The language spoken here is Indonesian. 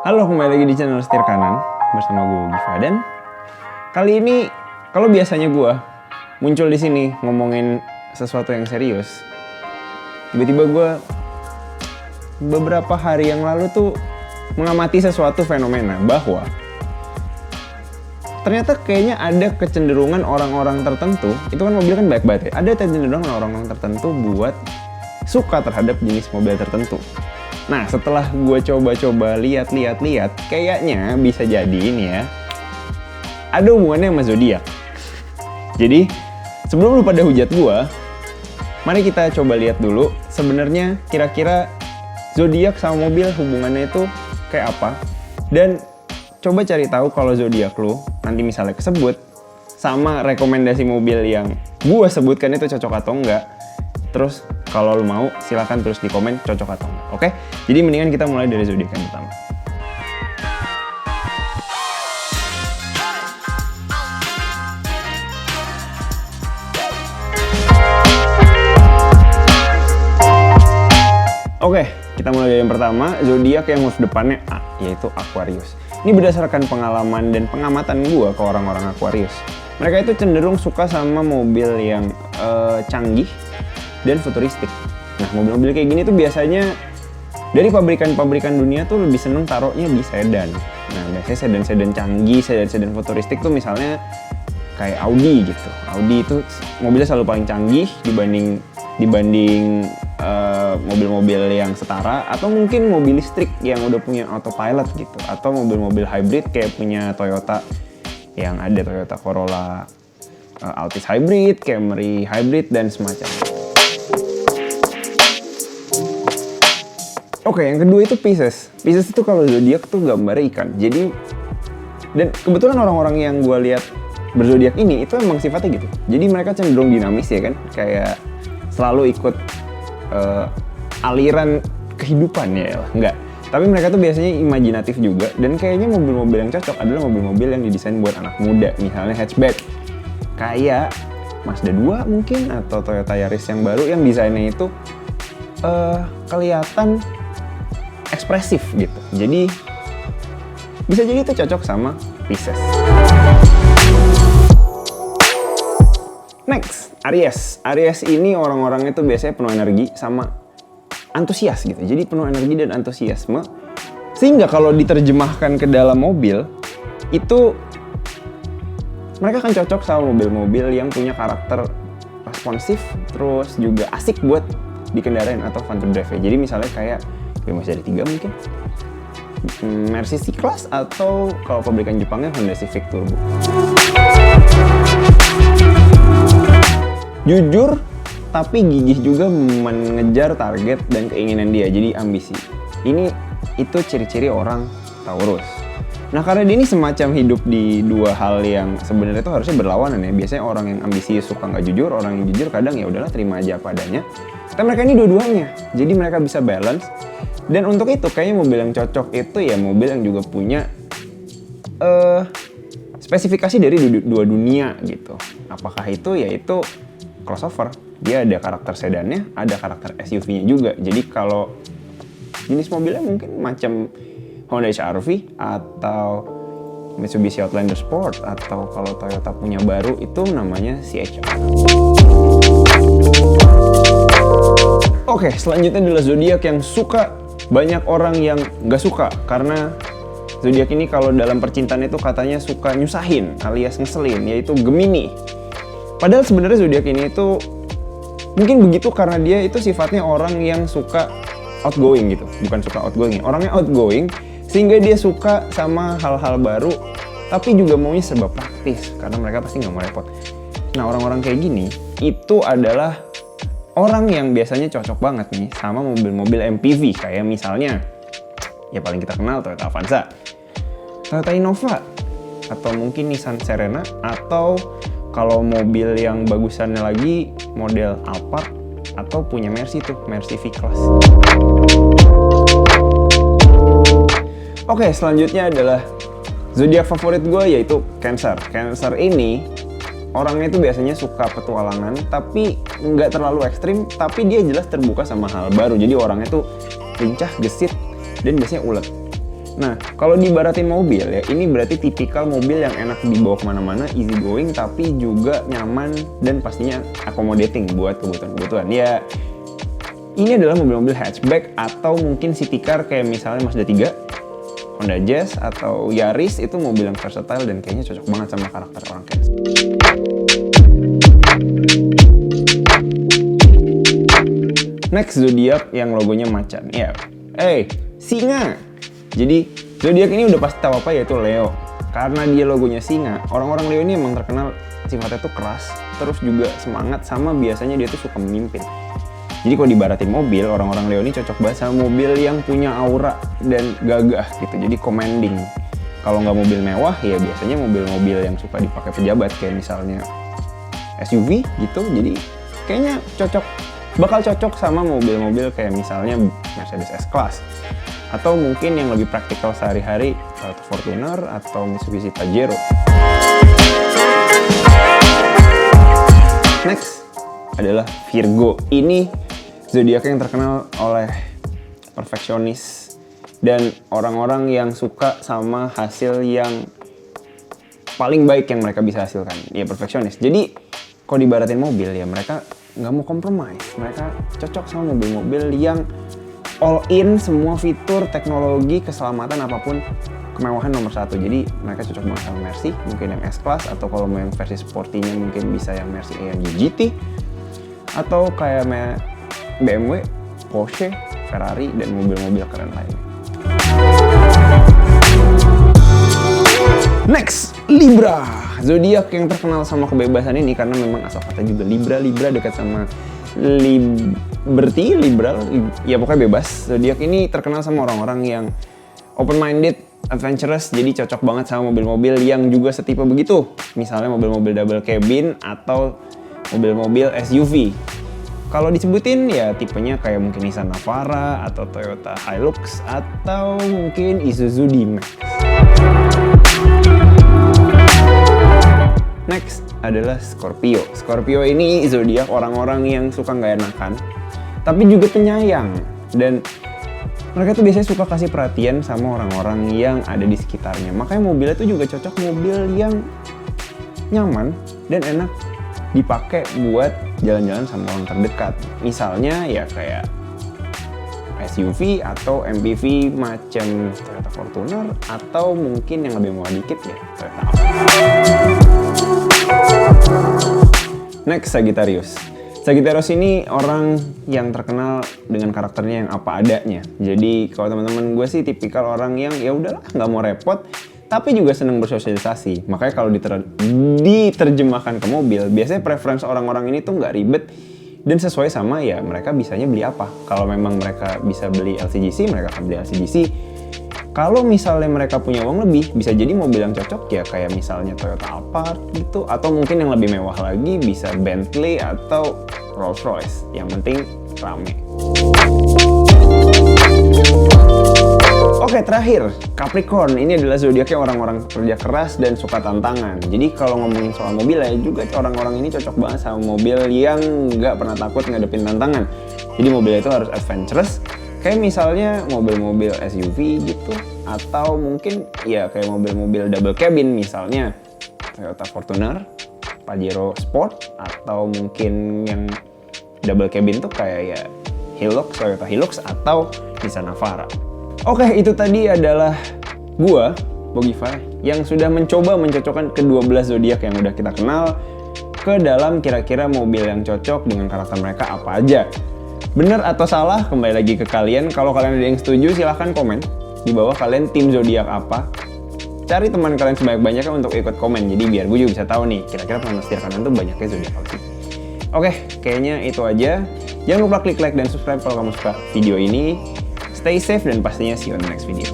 Halo, kembali lagi di channel Setir Kanan bersama gue Giva, dan kali ini kalau biasanya gue muncul di sini ngomongin sesuatu yang serius, tiba-tiba gue beberapa hari yang lalu tuh mengamati sesuatu fenomena bahwa ternyata kayaknya ada kecenderungan orang-orang tertentu, itu kan mobil kan banyak banget ya, ada kecenderungan orang-orang tertentu buat suka terhadap jenis mobil tertentu. Nah, setelah gue coba-coba lihat, kayaknya bisa jadi ini ya, ada hubungannya sama zodiak. Jadi, sebelum lu pada hujat gue, mari kita coba lihat dulu sebenarnya kira-kira zodiak sama mobil hubungannya itu kayak apa. Dan coba cari tahu kalau zodiak lu nanti misalnya kesebut sama rekomendasi mobil yang gue sebutkan itu cocok atau enggak. Terus kalau lu mau silakan tulis di komen cocok atau enggak. Oke? Jadi mendingan kita mulai dari zodiak yang pertama. Oke, kita mulai dari yang pertama, zodiak yang huruf depannya A, yaitu Aquarius. Ini berdasarkan pengalaman dan pengamatan gue ke orang-orang Aquarius. Mereka itu cenderung suka sama mobil yang canggih dan futuristik. Nah, mobil-mobil kayak gini tuh biasanya dari pabrikan-pabrikan dunia tuh lebih seneng taruhnya di sedan. Nah, biasanya sedan-sedan canggih, sedan-sedan futuristik tuh misalnya kayak Audi gitu. Audi itu mobilnya selalu paling canggih dibanding mobil-mobil yang setara, atau mungkin mobil listrik yang udah punya autopilot gitu, atau mobil-mobil hybrid kayak punya Toyota yang ada Toyota Corolla Altis Hybrid, Camry Hybrid, dan semacamnya. Oke, yang kedua itu Pisces. Pisces itu kalau zodiak tuh gambar ikan. Jadi, dan kebetulan orang-orang yang gue lihat berzodiak ini itu emang sifatnya gitu. Jadi mereka cenderung dinamis ya kan, kayak selalu ikut aliran kehidupan ya lah, enggak. Tapi mereka tuh biasanya imajinatif juga, dan kayaknya mobil-mobil yang cocok adalah mobil-mobil yang didesain buat anak muda, misalnya hatchback. Kayak Mazda 2 mungkin, atau Toyota Yaris yang baru yang desainnya itu kelihatan ekspresif gitu. Jadi bisa jadi itu cocok sama Pisces. Next, Aries. Aries ini orang-orangnya tuh biasanya penuh energi sama antusias gitu. Jadi penuh energi dan antusiasme. Sehingga kalau diterjemahkan ke dalam mobil, itu mereka akan cocok sama mobil-mobil yang punya karakter responsif, terus juga asik buat dikendarain atau fun to drive. Jadi misalnya kayak Mazda 3 mungkin, Mercy C-Class, atau kalau pabrikan Jepangnya Honda Civic Turbo. Jujur tapi gigih juga mengejar target dan keinginan dia, jadi ambisi. Itu ciri-ciri orang Taurus. Nah, karena dia ini semacam hidup di dua hal yang sebenarnya itu harusnya berlawanan ya. Biasanya orang yang ambisius suka nggak jujur, orang yang jujur kadang ya udahlah terima aja apa adanya. Tapi mereka ini dua-duanya, jadi mereka bisa balance. Dan untuk itu kayaknya mobil yang cocok itu ya mobil yang juga punya spesifikasi dari dua dunia gitu. Apakah itu yaitu crossover? Dia ada karakter sedannya, ada karakter SUV-nya juga. Jadi kalau jenis mobilnya mungkin macam Honda HR-V atau Mitsubishi Outlander Sport, atau kalau Toyota punya baru itu namanya CHR. Oke, selanjutnya adalah zodiak yang suka banyak orang yang nggak suka, karena zodiak ini kalau dalam percintaan itu katanya suka nyusahin alias ngeselin, yaitu Gemini. Padahal sebenarnya zodiak ini itu mungkin begitu karena dia itu sifatnya orang yang suka outgoing gitu, bukan suka outgoing, orangnya outgoing sehingga dia suka sama hal-hal baru, tapi juga maunya serba praktis karena mereka pasti nggak mau repot. Nah, orang-orang kayak gini itu adalah orang yang biasanya cocok banget nih sama mobil-mobil MPV, kayak misalnya ya paling kita kenal Toyota Avanza, Toyota Innova, atau mungkin Nissan Serena, atau kalau mobil yang bagusannya lagi model Alphard, atau punya Mercy tuh, Mercy V-Class. Oke, selanjutnya adalah zodiak favorit gue yaitu Cancer. Cancer ini orangnya itu biasanya suka petualangan, tapi nggak terlalu ekstrim, tapi dia jelas terbuka sama hal baru. Jadi orangnya tuh lincah, gesit, dan biasanya ulet. Nah, kalau dibaratin mobil ya, ini berarti tipikal mobil yang enak dibawa kemana-mana, easy going, tapi juga nyaman dan pastinya accommodating buat kebutuhan-kebutuhan. Ya, ini adalah mobil-mobil hatchback atau mungkin city car kayak misalnya Mazda 3, Honda Jazz, atau Yaris. Itu mobil yang versatile dan kayaknya cocok banget sama karakter orang kayak. Next, Zodiac yang logonya macan. Ya, singa. Jadi Zodiac ini udah pasti tahu apa, yaitu Leo. Karena dia logonya singa, orang-orang Leo ini emang terkenal sifatnya tuh keras, terus juga semangat, sama biasanya dia tuh suka memimpin. Jadi kalau dibaratin mobil, orang-orang Leo ini cocok banget sama mobil yang punya aura dan gagah gitu, jadi commanding. Kalau nggak mobil mewah, ya biasanya mobil-mobil yang suka dipakai pejabat, kayak misalnya SUV gitu. Jadi kayaknya bakal cocok sama mobil-mobil kayak misalnya Mercedes S-Class. Atau mungkin yang lebih praktikal sehari-hari, Toyota Fortuner atau Mitsubishi Pajero. Next adalah Virgo. Ini zodiak yang terkenal oleh perfeksionis dan orang-orang yang suka sama hasil yang paling baik yang mereka bisa hasilkan. Ya, perfeksionis. Jadi kalau dibaratin mobil ya, mereka nggak mau compromise. Mereka cocok sama mobil-mobil yang all in, semua fitur, teknologi, keselamatan, apapun, kemewahan nomor satu. Jadi mereka cocok banget sama Mercy, mungkin yang S-Class, atau kalau mau yang versi sportinya mungkin bisa yang Mercy AMG GT, atau kayak BMW, Porsche, Ferrari, dan mobil-mobil keren lainnya. Next, Libra. Zodiak yang terkenal sama kebebasan ini karena memang asal kata juga Libra dekat sama liberty, liberal, ya pokoknya bebas. Zodiak ini terkenal sama orang-orang yang open-minded, adventurous, jadi cocok banget sama mobil-mobil yang juga setipe begitu. Misalnya mobil-mobil double cabin atau mobil-mobil SUV. Kalau disebutin ya tipenya kayak mungkin Nissan Navara atau Toyota Hilux atau mungkin Isuzu D-Max. Next adalah Scorpio. Scorpio ini zodiak orang-orang yang suka nggak enakan, tapi juga penyayang. Dan mereka tuh biasanya suka kasih perhatian sama orang-orang yang ada di sekitarnya. Makanya mobilnya tuh juga cocok mobil yang nyaman dan enak dipakai buat jalan-jalan sama orang terdekat. Misalnya ya kayak SUV atau MPV macam Toyota Fortuner, atau mungkin yang lebih murah dikit ya Toyota Alphard. Next, Sagittarius. Sagittarius ini orang yang terkenal dengan karakternya yang apa adanya. Jadi kalau teman-teman gue sih tipikal orang yang ya udahlah nggak mau repot, tapi juga senang bersosialisasi. Makanya kalau diterjemahkan ke mobil, biasanya preference orang-orang ini tuh nggak ribet dan sesuai sama ya mereka bisanya beli apa. Kalau memang mereka bisa beli LCGC, mereka akan beli LCGC. Kalau misalnya mereka punya uang lebih, bisa jadi mobil yang cocok ya kayak misalnya Toyota Alphard gitu, atau mungkin yang lebih mewah lagi bisa Bentley atau Rolls Royce. Yang penting rame. Oke, terakhir, Capricorn. Ini adalah zodiaknya orang-orang kerja keras dan suka tantangan. Jadi kalau ngomongin soal mobil ya juga orang-orang ini cocok banget sama mobil yang nggak pernah takut ngadepin tantangan. Jadi mobilnya itu harus adventurous, kayak misalnya mobil-mobil SUV gitu, atau mungkin ya kayak mobil-mobil double cabin misalnya Toyota Fortuner, Pajero Sport, atau mungkin yang double cabin tuh kayak ya Hilux, Toyota Hilux, atau Nissan Navara. Oke, itu tadi adalah gua, Bogify, yang sudah mencoba mencocokkan ke-12 zodiak yang udah kita kenal ke dalam kira-kira mobil yang cocok dengan karakter mereka apa aja. Bener atau salah, kembali lagi ke kalian. Kalau kalian ada yang setuju, silahkan komen di bawah kalian tim zodiak apa. Cari teman kalian sebanyak-banyaknya untuk ikut komen, jadi biar gue juga bisa tahu nih, kira-kira teman setia kalian tuh banyaknya zodiak apa sih. Oke, kayaknya itu aja. Jangan lupa klik like dan subscribe kalau kamu suka video ini. Stay safe dan pastinya see you on the next video.